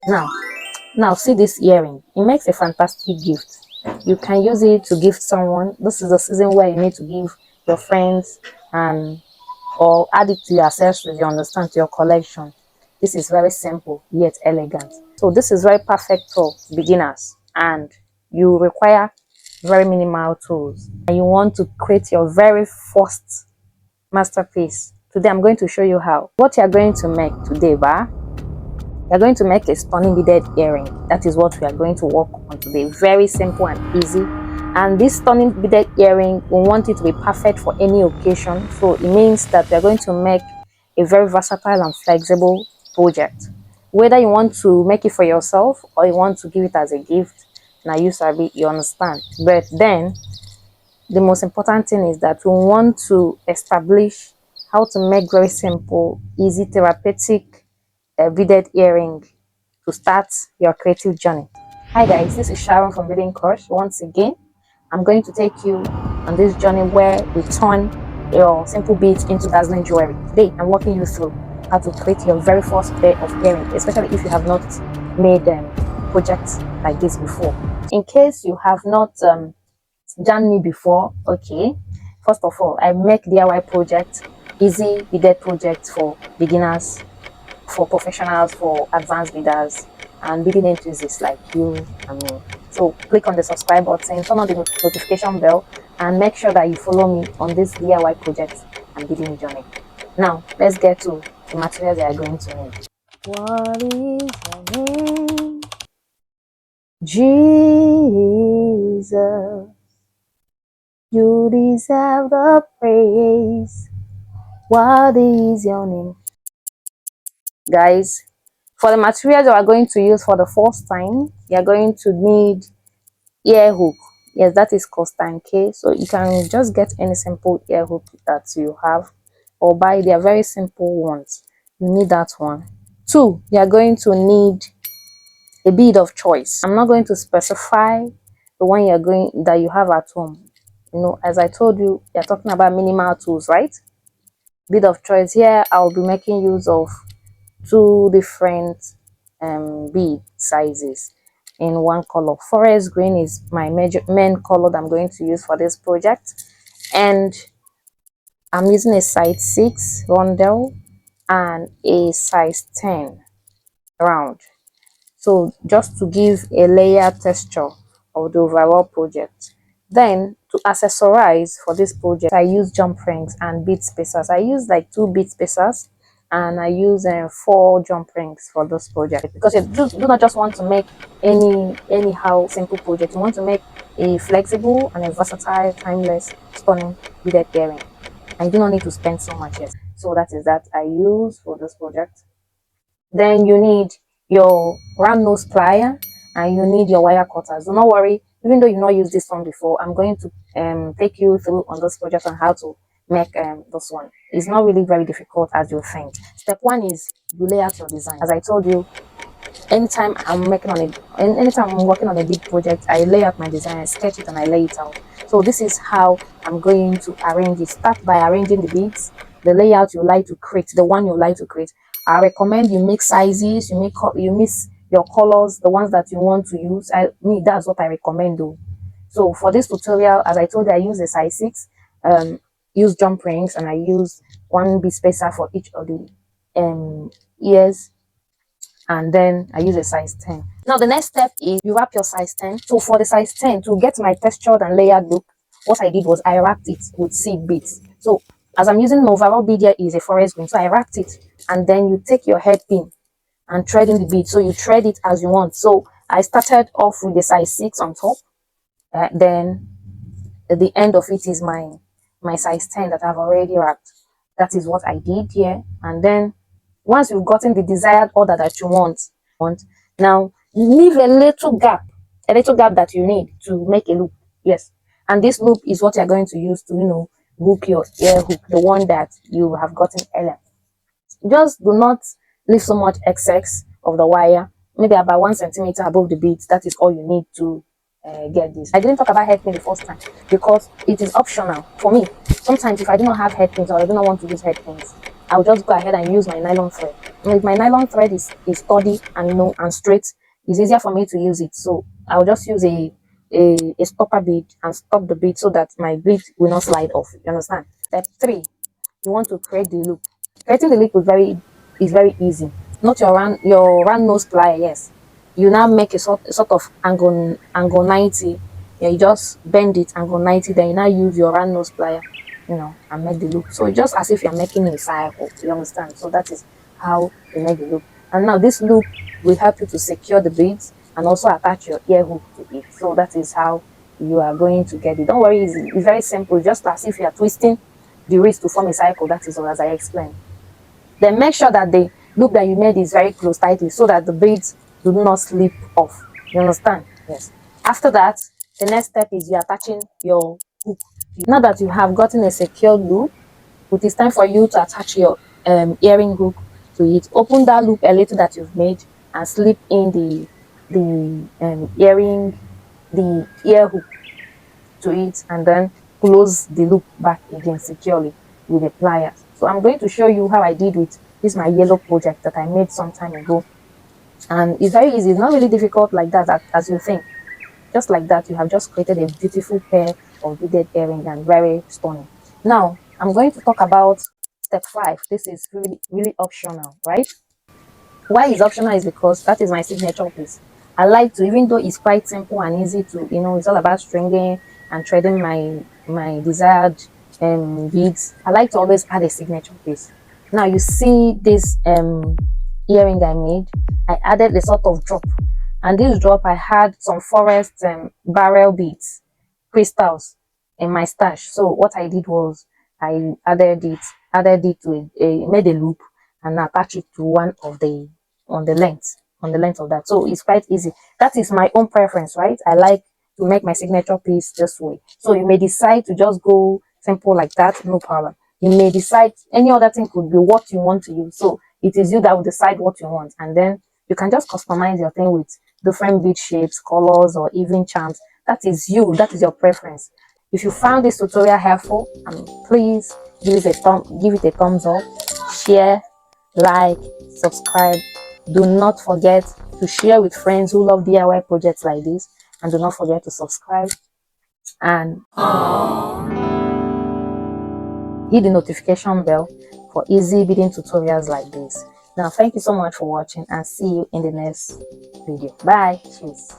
Now, now see this earring. It makes a fantastic gift. You can use it to gift someone. This is the season where you need to give your friends and or add it to your accessories, you understand, to your collection. This is very simple yet elegant. So this is very perfect for beginners, and you require very minimal tools. And you want to create your very first masterpiece. Today I'm going to show you how. What you are going to make today, we are going to make a stunning beaded earring. That is what we are going to work on today. Very simple and easy. And this stunning beaded earring, we want it to be perfect for any occasion. So it means that we are going to make a very versatile and flexible project. Whether you want to make it for yourself or you want to give it as a gift, now you sabi, you understand. But then the most important thing is that we want to establish how to make very simple, easy, therapeutic beaded earring to start your creative journey. Hi guys, this is Sharon from Beading Course. Once again, I'm going to take you on this journey where we turn your simple beads into dazzling jewelry. Today, I'm walking you through how to create your very first pair of earrings, especially if you have not made projects like this before. In case you have not done me before, okay, first of all, I make DIY projects, easy beaded projects for beginners, for professionals, for advanced leaders, and beading enthusiasts like you and me. So click on the subscribe button, turn on the notification bell, and make sure that you follow me on this DIY project and beading journey. Now, let's get to the materials that are going to need. What is your name? Jesus. You deserve the praise. What is your name? Guys, for the materials you are going to use for the first time, you are going to need ear hook. Yes, that is Costanke. So you can just get any simple ear hook that you have or buy their very simple ones. You need that one. Two, you are going to need a bead of choice. I'm not going to specify the one that you have at home. You know, as I told you, you're talking about minimal tools, right? Bead of choice. Here I'll be making use of two different bead sizes in one color. Forest green is my main color that I'm going to use for this project, and I'm using a size 6 rondel and a size 10 round. So just to give a layer texture of the overall project. Then to accessorize for this project, I use jump rings and bead spacers. I use like 2 bead spacers, and I use 4 jump rings for this project, because you do not just want to make anyhow simple project. You want to make a flexible and a versatile, timeless, stunning beaded earring, and you do not need to spend so much. Yes, so that is that I use for this project. Then you need your round nose plier and you need your wire cutters. Do not worry, even though you've not used this one before, I'm going to take you through on this project on how to make this one. It's not really very difficult as you think. Step one is you lay out your design. As I told you, anytime I'm working on a big project, I lay out my design, I sketch it and I lay it out. So this is how I'm going to arrange it. Start by arranging the beads, the layout you like to create, the one you like to create. I recommend you mix sizes, you mix your colors, the ones that you want to use. That's what I recommend though. So for this tutorial, as I told you, I use a size 6, use jump rings, and I use 1 bead spacer for each of the ears, and then I use a size 10. Now the next step is you wrap your size 10. So for the size 10, to get my textured and layered look, what I did was I wrapped it with seed beads. So as I'm using my overall bead here is a forest green, so I wrapped it, and then you take your head pin and thread in the bead. So you thread it as you want. So I started off with the size 6 on top, then at the end of it is my size 10 that I've already wrapped. That is what I did here. And then once you've gotten the desired order that you want, now leave a little gap that you need to make a loop. Yes, and this loop is what you're going to use to, hook your ear hook, the one that you have gotten earlier. Just do not leave so much excess of the wire, maybe about 1 centimeter above the beads. That is all you need to get this. I didn't talk about head pin the first time because it is optional for me. Sometimes if I do not have head pins or I do not want to use head pins, I'll just go ahead and use my nylon thread With my nylon thread is sturdy and and straight, it's easier for me to use it. So I'll just use a stopper bead and stop the bead so that my bead will not slide off. You understand? Step 3, you want to create the loop. Creating the loop is very easy. Not your round nose plier, yes. You now make a sort of angle 90. Yeah, you just bend it angle 90, then you now use your round nose plier, and make the loop. So just as if you're making a cycle, you understand? So that is how you make the loop. And now this loop will help you to secure the beads and also attach your ear hook to it. So that is how you are going to get it. Don't worry, it's very simple, just as if you are twisting the wrist to form a cycle. That is all, as I explained. Then make sure that the loop that you made is very close tightly so that the beads do not slip off. You understand? Yes. After that, the next step is you attaching your hook. Now that you have gotten a secure loop, it is time for you to attach your earring hook to it. Open that loop a little that you've made and slip in the ear hook to it, and then close the loop back again securely with the pliers. So I'm going to show you how I did with this my yellow project that I made some time ago, and it's very easy. It's not really difficult like that as you think. Just like that, you have just created a beautiful pair of beaded earring and very stunning. Now I'm going to talk about step 5. This is really optional, right? Why is optional is because that is my signature piece. I like to, even though it's quite simple and easy to, it's all about stringing and threading my desired beads. I like to always add a signature piece. Now you see this earring I made. I added a sort of drop, and this drop I had some forest barrel beads, crystals in my stash. So what I did was I added it to made a loop and attach it to one of the on the length of that. So it's quite easy. That is my own preference, right? I like to make my signature piece this way. So you may decide to just go simple like that, no problem. You may decide any other thing could be what you want to use. So it is you that will decide what you want, and then you can just customize your thing with different bead shapes, colors, or even charms. That is you. That is your preference. If you found this tutorial helpful, please give it a thumbs up, share, like, subscribe. Do not forget to share with friends who love DIY projects like this, and do not forget to subscribe and hit the notification bell for easy beading tutorials like this. Now, thank you so much for watching, and see you in the next video. Bye. Cheers.